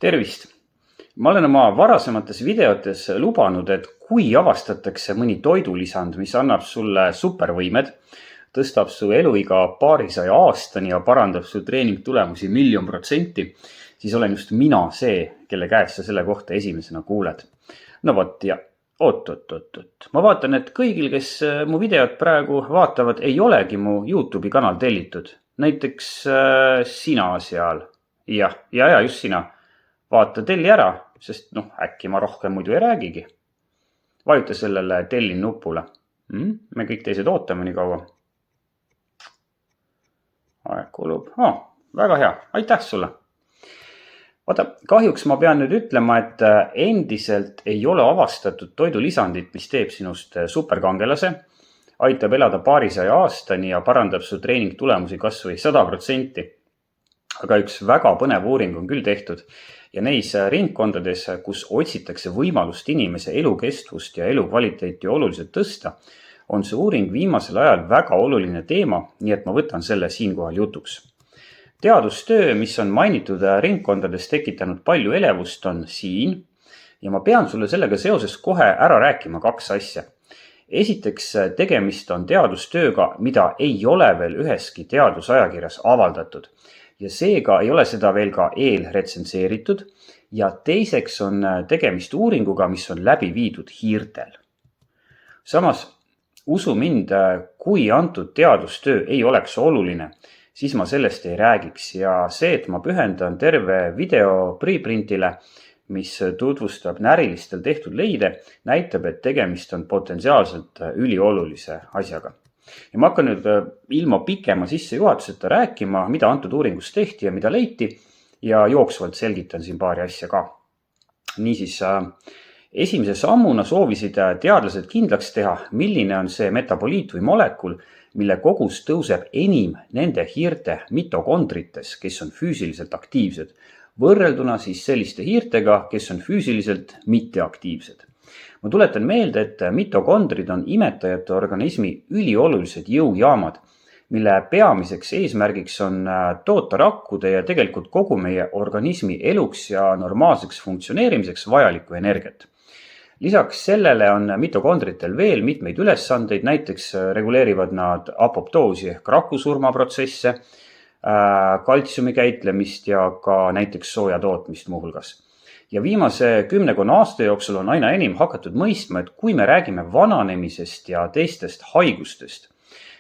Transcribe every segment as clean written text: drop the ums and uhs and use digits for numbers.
Tervist! Ma olen oma varasemates videotes lubanud, et kui avastatakse mõni toidulisand, mis annab sulle supervõimed, tõstab su eluiga paarisaja aastani ja parandab su treeningtulemusi 1,000,000%, siis olen just mina see, kelle käest sa selle kohta esimesena kuuled. No vot ja oot. Ma vaatan, et kõigil, kes mu videot praegu vaatavad, ei olegi mu YouTube'i kanal tellitud. Näiteks sina seal. Ja just sina. Vaata telli ära, sest äkki ma rohkem muidu ei räägigi. Vajuta sellele tellin nupule. Me kõik teised ootame nii kaua. Aeg kulub. Väga hea. Aitäh sulle. Vaata, kahjuks ma pean nüüd ütlema, et endiselt ei ole avastatud toidulisandit, mis teeb sinust superkangelase, aitab elada paarisaja aastani ja parandab su treeningtulemusi kas või 100%. Aga üks väga põnev uuring on küll tehtud ja neis ringkondades, kus otsitakse võimalust inimese elukestvust ja elukvaliteeti oluliselt tõsta, on see uuring viimasel ajal väga oluline teema, nii et ma võtan selle siinkohal jutuks. Teadustöö, mis on mainitud ringkondades tekitanud palju elevust, on siin ja ma pean sulle sellega seoses kohe ära rääkima 2 asja. Esiteks, tegemist on teadustööga, mida ei ole veel üheski teadusajakirjas avaldatud. Ja seega ei ole seda veel ka eelretsenseeritud ja teiseks on tegemist uuringuga, mis on läbi viidud hiirtel. Samas, usu mind, kui antud teadustöö ei oleks oluline, siis ma sellest ei räägiks ja see, et ma pühendan terve video preprintile, mis tutvustab närilistel tehtud leide, näitab, et tegemist on potentsiaalselt üliolulise asjaga. Ja ma hakkan nüüd ilma pikema sissejuhatuseta rääkima, mida antud uuringus tehti ja mida leiti ja jooksvalt selgitan siin paari asja ka. Niisiis, esimese sammuna soovisid teadlased kindlaks teha, milline on see metaboliit või molekul, mille kogus tõuseb enim nende hiirte mitokondrites, kes on füüsiliselt aktiivsed, võrrelduna siis selliste hiirtega, kes on füüsiliselt mitteaktiivsed. Ma tuletan meelde, et mitokondrid on imetajate organismi üliolulised jõujaamad, mille peamiseks eesmärgiks on toota rakkude ja tegelikult kogu meie organismi eluks ja normaalseks funktsioneerimiseks vajalikku energiat. Lisaks sellele on mitokondritel veel mitmeid ülesandeid, näiteks reguleerivad nad apoptoosi ehk rakusurmaprotsesse, kaltsiumi käitlemist ja ka näiteks sooja tootmist muuhulgas. Ja viimase 10 aasta jooksul on aina enim hakatud mõistma, et kui me räägime vananemisest ja teistest haigustest,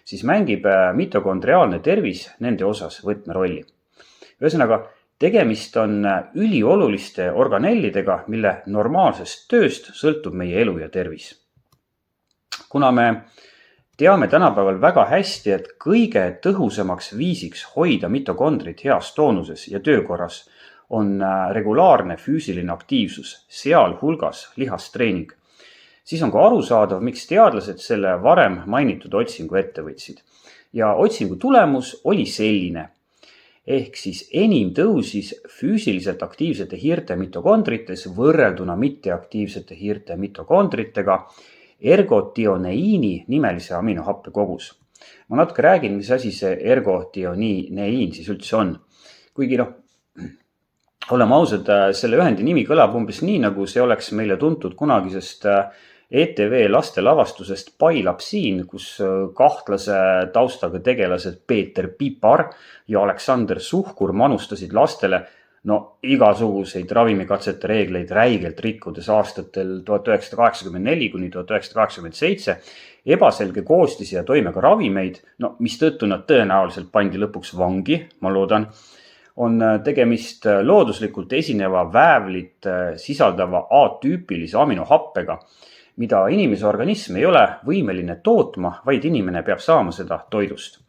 siis mängib mitokondriaalne tervis nende osas võtmerolli. Ühesõnaga, tegemist on ülioluliste organellidega, mille normaalsest tööst sõltub meie elu ja tervis. Kuna me teame tänapäeval väga hästi, et kõige tõhusamaks viisiks hoida mitokondrid heas toonuses ja töökorras on regulaarne füüsiline aktiivsus, sealhulgas lihastreening, siis on ka arusaadav, miks teadlased selle varem mainitud otsingu ette võtsid. Ja otsingu tulemus oli selline, ehk siis enim tõusis füüsiliselt aktiivsete hiirte mitokondrites võrrelduna mitteaktiivsete hiirte mitokondritega ergotioneiini nimelise aminohappe kogus. Ma natuke räägin, mis asi see ergotioneiin siis üldse on. Kuigi oleme ausad, selle ühendi nimi kõlab umbes nii, nagu see oleks meile tuntud kunagisest ETV lastelavastusest Pailapsiin, kus kahtlase taustaga tegelased Peeter Pipar ja Aleksander Suhkur manustasid lastele igasuguseid ravimikatsete reegleid räigelt rikkudes aastatel 1984 kuni 1987, ebaselge koostisi ja toimega ravimeid, mistõttu nad tõenäoliselt pandi lõpuks vangi, ma loodan, on tegemist looduslikult esineva väävlit sisaldava atüüpilise aminohappega, mida inimese organism ei ole võimeline tootma, vaid inimene peab saama seda toidust.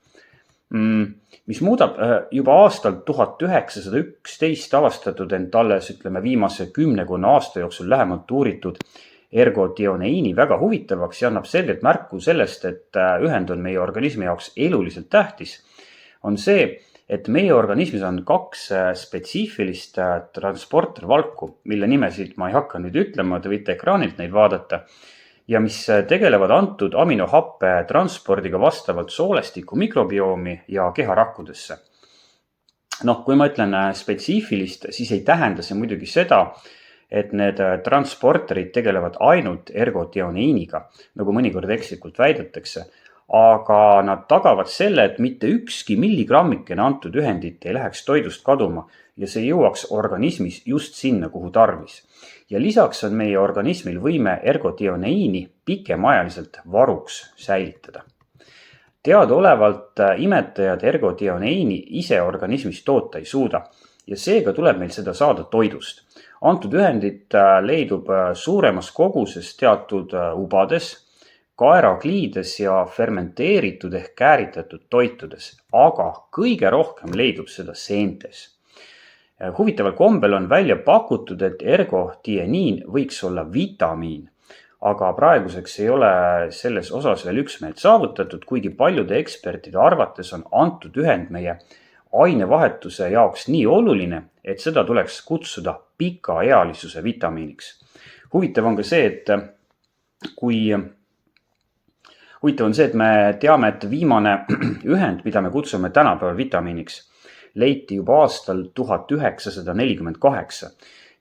Mis muudab juba aastal 1911 avastatud ent alles viimase 10 aasta jooksul lähemalt uuritud ergotioneiini väga huvitavaks ja annab selgelt märku sellest, et ühend on meie organismi jaoks eluliselt tähtis, on see, et meie organismis on 2 spetsiifilist transportervalku, mille nimesid ma ei hakka nüüd ütlema, te võite ekraanilt neid vaadata, ja mis tegelevad antud aminohappe transpordiga vastavalt soolestiku mikrobiomi ja keharakkudesse. Kui ma ütlen spetsiifilist, siis ei tähenda see muidugi seda, et need transporterid tegelevad ainult ergotioneiniga, nagu mõnikord ekslikult väidetakse, aga nad tagavad selle, et mitte ükski milligrammikene antud ühendit ei läheks toidust kaduma ja see jõuaks organismis just sinna, kuhu tarvis. Ja lisaks on meie organismil võime ergotioneini pikemaajaliselt varuks säilitada. Teadaolevalt imetajad ergotioneini ise organismis toota ei suuda ja seega tuleb meil seda saada toidust. Antud ühendit leidub suuremas koguses teatud ubades, kaerakliides ja fermenteeritud ehk kääritatud toitudes, aga kõige rohkem leidub seda seentes. Huvitaval kombel on välja pakutud, et ergotieniin võiks olla vitamiin, aga praeguseks ei ole selles osas veel üksmeelt saavutatud, kuigi paljude ekspertide arvates on antud ühend meie ainevahetuse jaoks nii oluline, et seda tuleks kutsuda pikaealisuse vitamiiniks. Huvitav on see, et me teame, et viimane ühend, mida me kutsume tänapäeval vitamiiniks, leiti juba aastal 1948.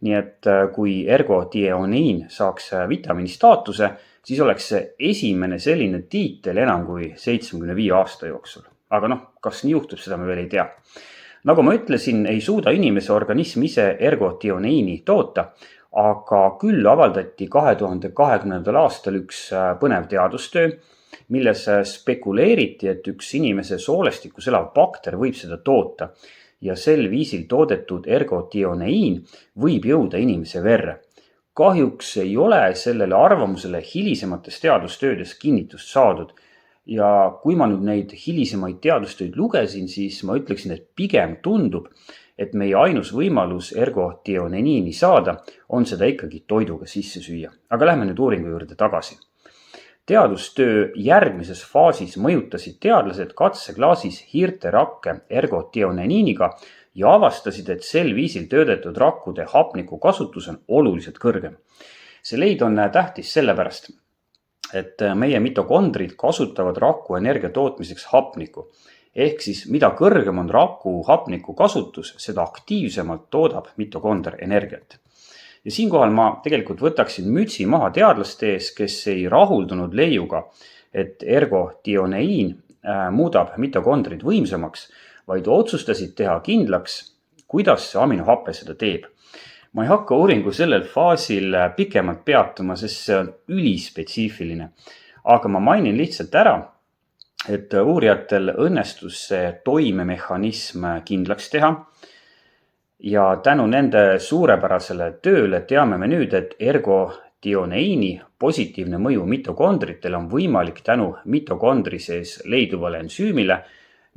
Nii et kui ergotieniin saaks vitamiini staatuse, siis oleks see esimene selline tiitel enam kui 75 aasta jooksul. Aga kas nii juhtub, seda me veel ei tea. Nagu ma ütlesin, ei suuda inimese organism ise ergotioniini toota, aga küll avaldati 2020. aastal üks põnev teadustöö, milles spekuleeriti, et üks inimese soolestikus elav bakter võib seda toota ja sel viisil toodetud ergotioniin võib jõuda inimese verre. Kahjuks ei ole sellele arvamusele hilisemates teadustöödes kinnitust saadud ja kui ma nüüd neid hilisemaid teadustöid lugesin, siis ma ütleksin, et pigem tundub, et meie ainus võimalus ergotioniini saada on seda ikkagi toiduga sisse süüa. Aga lähme nüüd uuringu juurde tagasi. Teadustöö järgmises faasis mõjutasid teadlased katseklaasis hiirterakke ergotioniiniga ja avastasid, et sel viisil töödetud rakkude hapniku kasutus on oluliselt kõrgem. See leid on tähtis sellepärast, et meie mitokondrid kasutavad raku energia tootmiseks hapniku. Ehk siis mida kõrgem on raku hapniku kasutus, seda aktiivsemalt toodab mitokonder energiat. Ja siinkohal ma tegelikult võtaksin mütsi maha teadlaste ees, kes ei rahuldunud leiuga, et ergotioniin muudab mitokondrid võimsamaks, vaid otsustasid teha kindlaks, kuidas see aminohappe seda teeb. Ma ei hakka uuringu sellel faasil pikemalt peatuma, sest see on ülispetsiifiline, aga ma mainin lihtsalt ära, et uurijatel õnnestus see toimemehhanism kindlaks teha. Ja tänu nende suurepärasele tööle teame me nüüd, et ergotioniini positiivne mõju mitokondritele on võimalik tänu mitokondri sees leiduvale ensüümile,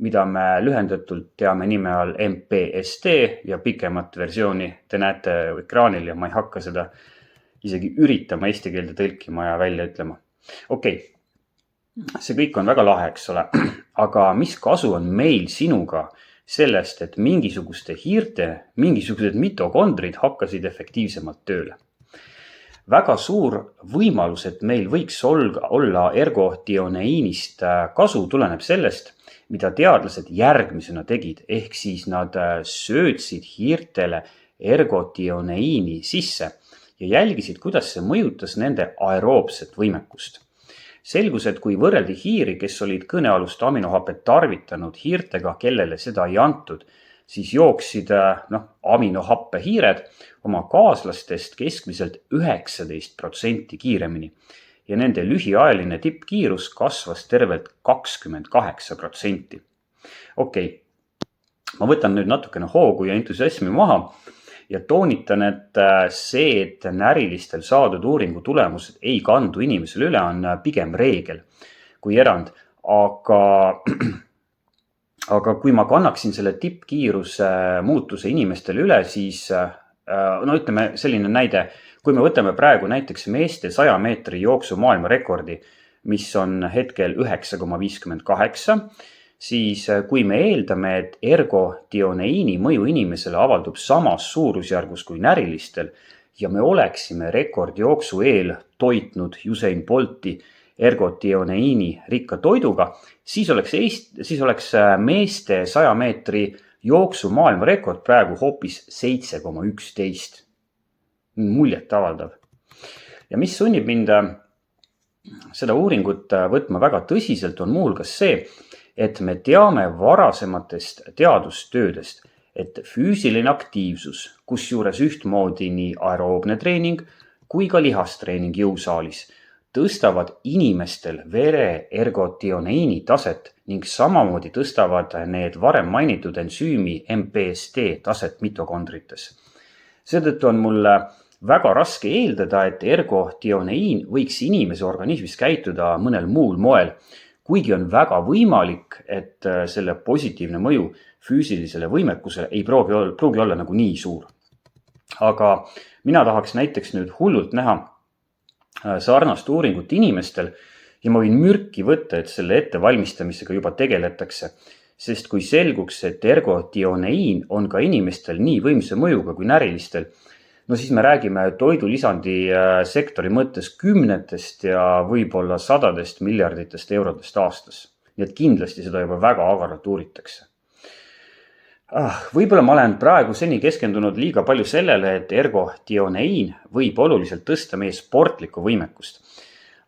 mida me lühendatult teame nime all MPST ja pikemat versiooni te näete ekraanil ja ma ei hakka seda isegi üritama eesti keelde tõlkima ja välja ütlema. Okei, see kõik on väga lahe, eks ole, aga mis kasu on meil sinuga sellest, et mingisugused mitokondrid hakkasid efektiivsemalt tööle. Väga suur võimalus, et meil võiks olla ergotioniinist kasu, tuleneb sellest, mida teadlased järgmisena tegid, ehk siis nad söötsid hiirtele ergotioniini sisse ja jälgisid, kuidas see mõjutas nende aeroobset võimekust. Selgus, et kui võrreldi hiiri, kes olid kõnealust aminohapet tarvitanud hiirtega, kellele seda ei antud, siis jooksid aminohappe hiired oma kaaslastest keskmiselt 19% kiiremini ja nende lühiajaline tippkiirus kasvas tervelt 28%. Okei, ma võtan nüüd natukene hoogu ja entusiasmi maha ja toonitan, et see, et närilistel saadud uuringu tulemused ei kandu inimesele üle, on pigem reegel kui erand. Aga kui ma kannaksin selle tippkiiruse muutuse inimestele üle, siis ütleme selline näide, kui me võtame praegu näiteks meeste 100 meetri jooksu maailmarekordi, mis on hetkel 9,58, siis kui me eeldame, et ergotioniini mõju inimesele avaldub samas suurusjärgus kui närilistel ja me oleksime rekordjooksu eel toitnud Usain Bolti ergotioniini rikka toiduga, siis oleks meeste 100 meetri jooksu maailmarekord praegu hoopis 7,11. Muljet avaldav. Ja mis sunnib mind seda uuringut võtma väga tõsiselt, on muuhulgas see, et me teame varasematest teadustöödest, et füüsiline aktiivsus, kusjuures ühtmoodi nii aeroobne treening kui ka lihastreening jõusaalis, tõstavad inimestel vere ergotioneini taset ning samamoodi tõstavad need varem mainitud ensüümi MPST taset mitokondrites. Seetõttu on mul väga raske eeldada, et ergotionein võiks inimese organismis käituda mõnel muul moel, kuigi on väga võimalik, et selle positiivne mõju füüsilisele võimekusele ei pruugi olla nagu nii suur. Aga mina tahaks näiteks nüüd hullult näha sarnast uuringut inimestel ja ma võin mürki võtta, et selle ettevalmistamisega juba tegeletakse, sest kui selguks, et ergotionein on ka inimestel nii võimsa mõjuga kui närilistel, no siis me räägime toidulisandi sektori mõttes kümnetest ja võib-olla sadadest miljarditest eurodest aastas. Nii et kindlasti seda juba väga agaralt uuritakse. Võib-olla ma olen praegu seni keskendunud liiga palju sellele, et ergotionein võib oluliselt tõsta meie sportlikku võimekust.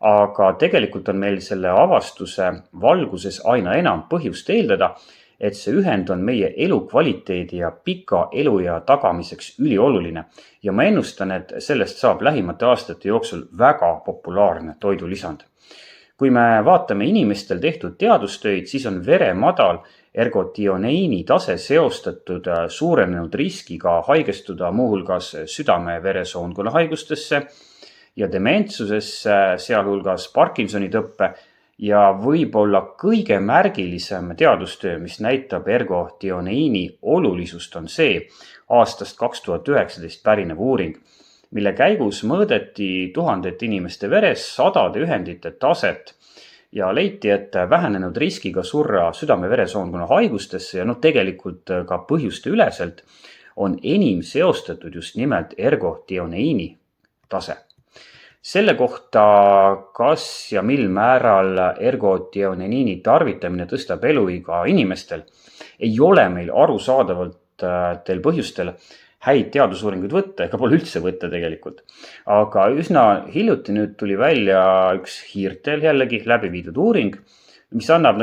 Aga tegelikult on meil selle avastuse valguses aina enam põhjust eeldada, et see ühend on meie elukvaliteedi ja pika eluea tagamiseks ülioluline ja ma ennustan, et sellest saab lähimate aastate jooksul väga populaarne toidulisand. Kui me vaatame inimestel tehtud teadustöid, siis on vere madal ergotioneini tase seostatud suurenenud riskiga haigestuda muuhulgas südame-veresoonkonna haigustesse ja dementsusesse, sealhulgas Parkinsoni tõppe ja võib-olla kõige märgilisem teadustöö, mis näitab ergotioneini olulisust, on see aastast 2019 pärinev uuring, mille käigus mõõdeti tuhandete inimeste veres sadade ühendite taset ja leiti, et vähenenud riskiga surra südame-veresoonkonna haigustesse ja tegelikult ka põhjuste üleselt on enim seostatud just nimelt ergotioneini tase. Selle kohta, kas ja mil määral ergotioneini tarvitamine tõstab eluiga inimestel, ei ole meil arusaadavatel põhjustel häid teadusuuringuid võtta, ega pole üldse võtta tegelikult. Aga üsna hiljuti nüüd tuli välja üks hiirtel jällegi läbi viidud uuring, mis annab,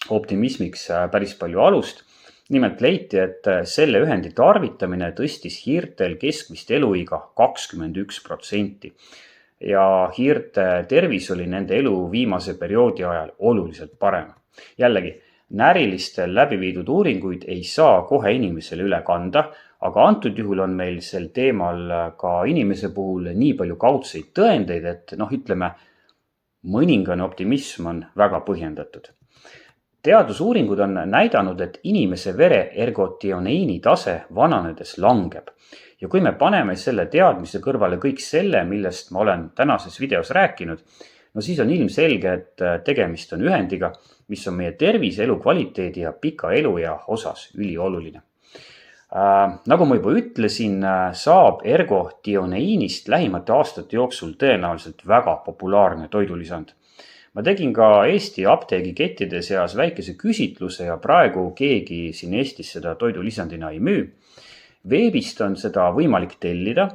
optimismiks päris palju alust. Nimelt leiti, et selle ühendi tarvitamine tõstis hiirtel keskmist eluiga 21% ja hiirte tervis oli nende elu viimase perioodi ajal oluliselt parem. Jällegi, närilistel läbi viidud uuringuid ei saa kohe inimesele üle kanda, aga antud juhul on meil sel teemal ka inimese puhul nii palju kaudseid tõendeid, et mõningane optimism on väga põhjendatud. Teadusuuringud on näidanud, et inimese vere ergotioneini tase vananedes langeb. Ja kui me paneme selle teadmise kõrvale kõik selle, millest ma olen tänases videos rääkinud, no siis on ilmselge, et tegemist on ühendiga, mis on meie tervise, elukvaliteedi ja pika eluea osas ülioluline. Nagu ma juba ütlesin, saab ergotioneinist lähimate aastate jooksul tõenäoliselt väga populaarne toidulisand. Ma tegin ka Eesti apteegikettide seas väikese küsitluse ja praegu keegi siin Eestis seda toidulisandina ei müü. Veebist on seda võimalik tellida,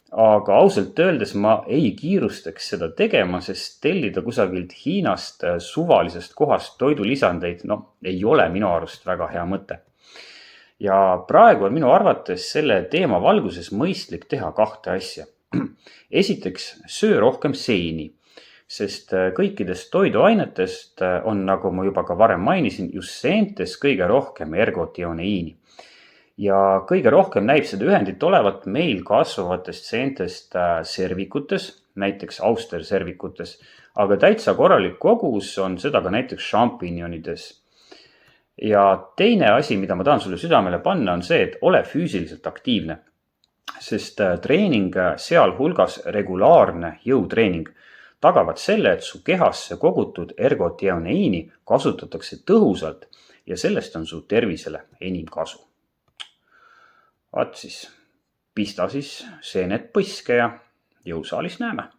aga ausalt öeldes ma ei kiirustaks seda tegema, sest tellida kusagilt Hiinast suvalisest kohast toidulisandeid ei ole minu arust väga hea mõte. Ja praegu on minu arvates selle teema valguses mõistlik teha kahte asja. Esiteks, söö rohkem seeni, sest kõikidest toiduainetest on, nagu ma juba ka varem mainisin, just seentes kõige rohkem ergotioneini. Ja kõige rohkem näib seda ühendit olevat meil kasvavatest seentest servikutes, näiteks austerservikutes, aga täitsa korralik kogus on seda ka näiteks šampinjonides. Ja teine asi, mida ma tahan sulle südamele panna, on see, et ole füüsiliselt aktiivne, sest treening, sealhulgas regulaarne jõutreening, tagavad selle, et su kehasse kogutud ergotioneini kasutatakse tõhusalt ja sellest on su tervisele enim kasu. Vaat siis, pista siis seened põske ja jõusaalis näeme.